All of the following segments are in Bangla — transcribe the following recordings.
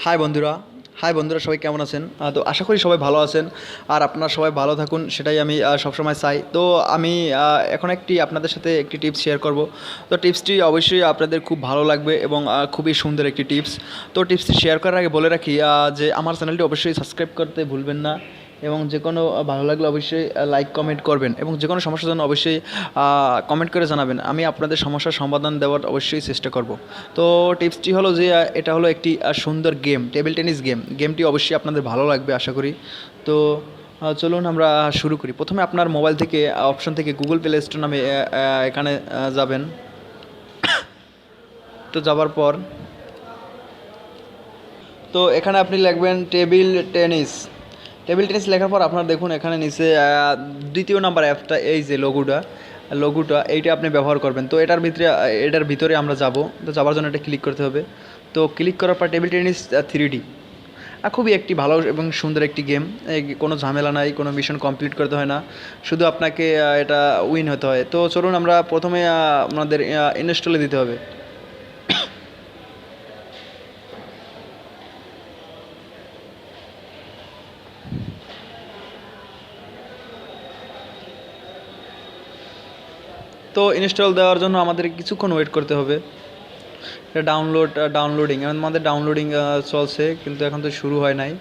হাই বন্ধুরা হাই বন্ধুরা, সবাই কেমন আছেন? তো আশা করি সবাই ভালো আছেন। আর আপনারা সবাই ভালো থাকুন, সেটাই আমি সবসময় চাই। তো আমি এখন আপনাদের সাথে একটি টিপস শেয়ার করব। তো টিপসটি অবশ্যই আপনাদের খুব ভালো লাগবে এবং খুবই সুন্দর একটি টিপস। তো টিপসটি শেয়ার করার আগে বলে রাখি যে আমার চ্যানেলটি অবশ্যই সাবস্ক্রাইব করতে ভুলবেন না, এবং যে কোনো ভালো লাগলে অবশ্যই লাইক কমেন্ট করবেন, এবং যে কোনো সমস্যার জন্য অবশ্যই কমেন্ট করে জানাবেন। আমি আপনাদের সমস্যার সমাধান দেওয়ার অবশ্যই চেষ্টা করব। তো টিপসটি হলো যে এটা হলো একটি সুন্দর গেম, টেবিল টেনিস গেমটি অবশ্যই আপনাদের ভালো লাগবে আশা করি। তো চলুন আমরা শুরু করি। প্রথমে আপনার মোবাইল থেকে অপশন থেকে গুগল প্লে স্টোর নামে এখানে যাবেন। তো যাবার পর তো এখানে আপনি লিখবেন টেবিল টেনিস লেখার পর আপনার দেখুন এখানে নিচে দ্বিতীয় নাম্বার অ্যাপটা, এই যে লঘুটা এইটা আপনি ব্যবহার করবেন। তো এটার ভিতরে আমরা যাব। তো যাওয়ার জন্য এটা ক্লিক করতে হবে। তো ক্লিক করার পর টেবিল টেনিস 3D খুবই একটি ভালো এবং সুন্দর একটি গেম। কোনো ঝামেলা নাই, কোনো মিশন কমপ্লিট করতে হয় না, শুধু আপনাকে এটা উইন হতে হয়। তো চলুন আমরা প্রথমে আমাদের ইনস্টলে দিতে হবে। তো ইনস্টল দেওয়ার জন্য আমাদের কিছুক্ষণ ওয়েট করতে হবে। এটা ডাউনলোডিং আমাদের ডাউনলোডিং চলছে, কিন্তু এখন তো শুরু হয় নাই।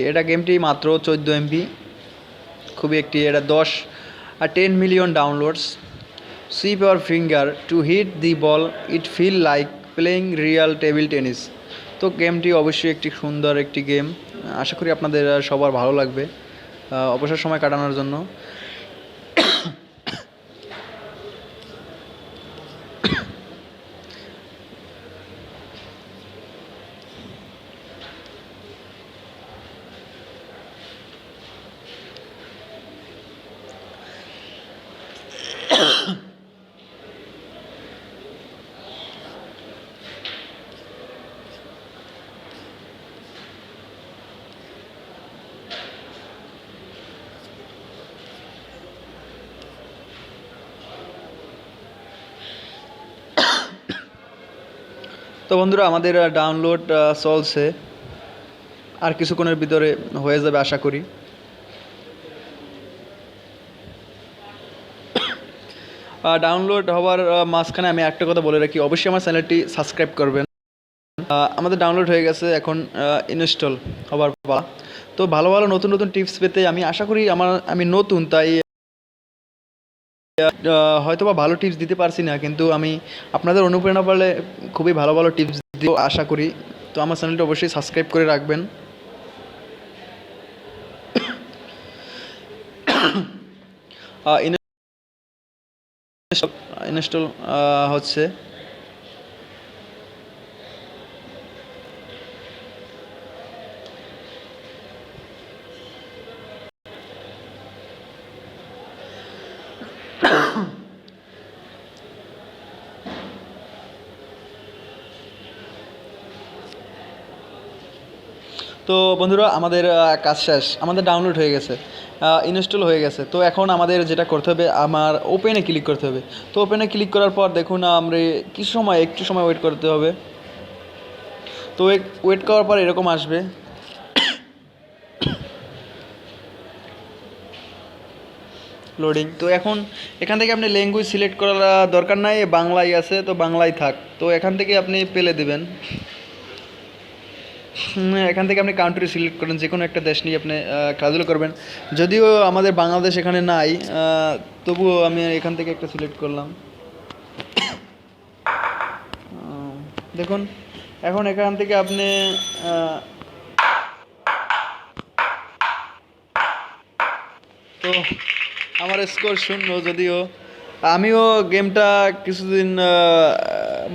এটা গেমটি মাত্র 14 MB, খুবই একটি এটা 10 million downloads. Swipe your finger to hit the ball, it feel like playing real table tennis. তো গেমটি অবশ্যই একটি সুন্দর একটি গেম, আশা করি আপনাদের সবার ভালো লাগবে অবসর সময় কাটানোর জন্য। তো বন্ধুরা, আমাদের ডাউনলোড চলছে, আর কিছুক্ষণের ভিতরে হয়ে যাবে আশা করি। ডাউনলোড হওয়ার মাঝখানে আমি একটা কথা বলে রাখি, অবশ্যই আমার চ্যানেলটি সাবস্ক্রাইব করবেন। আমাদের ডাউনলোড হয়ে গেছে, এখন ইনস্টল হবার পালা। তো ভালো ভালো নতুন নতুন টিপস পেতে আমি আশা করি আমি নতুন, তাই হয়তো বা ভালো টিপস দিতে পারছি না, কিন্তু আমি আপনাদের অনুপ্রেরণা পালে খুবই ভালো ভালো টিপস দিব আশা করি। তো আমার চ্যানেলটি অবশ্যই সাবস্ক্রাইব করে রাখবেন। ইনস্টল হচ্ছে। তো বন্ধুরা, আমাদের কাজ শেষ, আমাদের ডাউনলোড হয়ে গেছে, ইনস্টল হয়ে গেছে। তো এখন আমাদের যেটা করতে হবে, আমার ওপেনে ক্লিক করতে হবে। তো ওপেনে ক্লিক করার পর দেখুন আমরা একটু সময় ওয়েট করতে হবে। তো ওয়েট করার পর এরকম আসবে। লোডিং। তো এখন এখান থেকে আপনি ল্যাঙ্গুয়েজ সিলেক্ট করার দরকার নাই, বাংলাই আছে, তো বাংলাই থাক। তো এখান থেকে আপনি পেলে দেবেন। এখান থেকে আপনি কান্ট্রি সিলেক্ট করেন, যে কোনো একটা দেশ নিয়ে আপনি খেলাধুলো করবেন। যদিও আমাদের বাংলাদেশ এখানে নাই, তবুও আমি এখান থেকে একটা সিলেক্ট করলাম। দেখুন এখন এখান থেকে আপনি তো আমার স্কোর 0, যদিও আমিও গেমটা কিছুদিন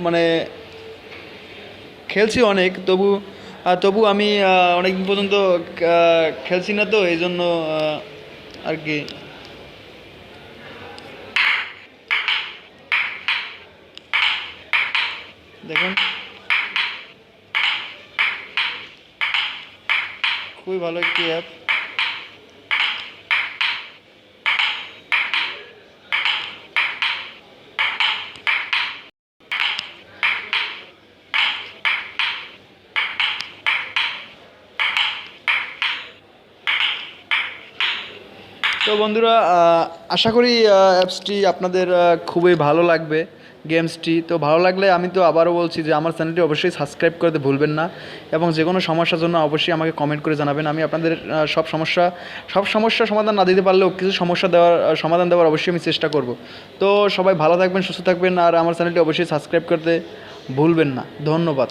মানে খেলছি অনেক, তবু আমি অনেক দিন পর্যন্ত খেলছি না, তো এই জন্য আর কি। দেখুন খুবই ভালো একটি অ্যাপ। তো বন্ধুরা আশা করি অ্যাপসটি আপনাদের খুবই ভালো লাগবে, গেমসটি। তো ভালো লাগলে আমি তো আবারও বলছি যে আমার চ্যানেলটি অবশ্যই সাবস্ক্রাইব করতে ভুলবেন না, এবং যে কোনো সমস্যার জন্য অবশ্যই আমাকে কমেন্ট করে জানাবেন। আমি আপনাদের সব সমস্যার সমাধান না দিতে পারলেও কিছু সমাধান দেওয়ার অবশ্যই আমি চেষ্টা করব। তো সবাই ভালো থাকবেন, সুস্থ থাকবেন, আর আমার চ্যানেলটি অবশ্যই সাবস্ক্রাইব করতে ভুলবেন না। ধন্যবাদ।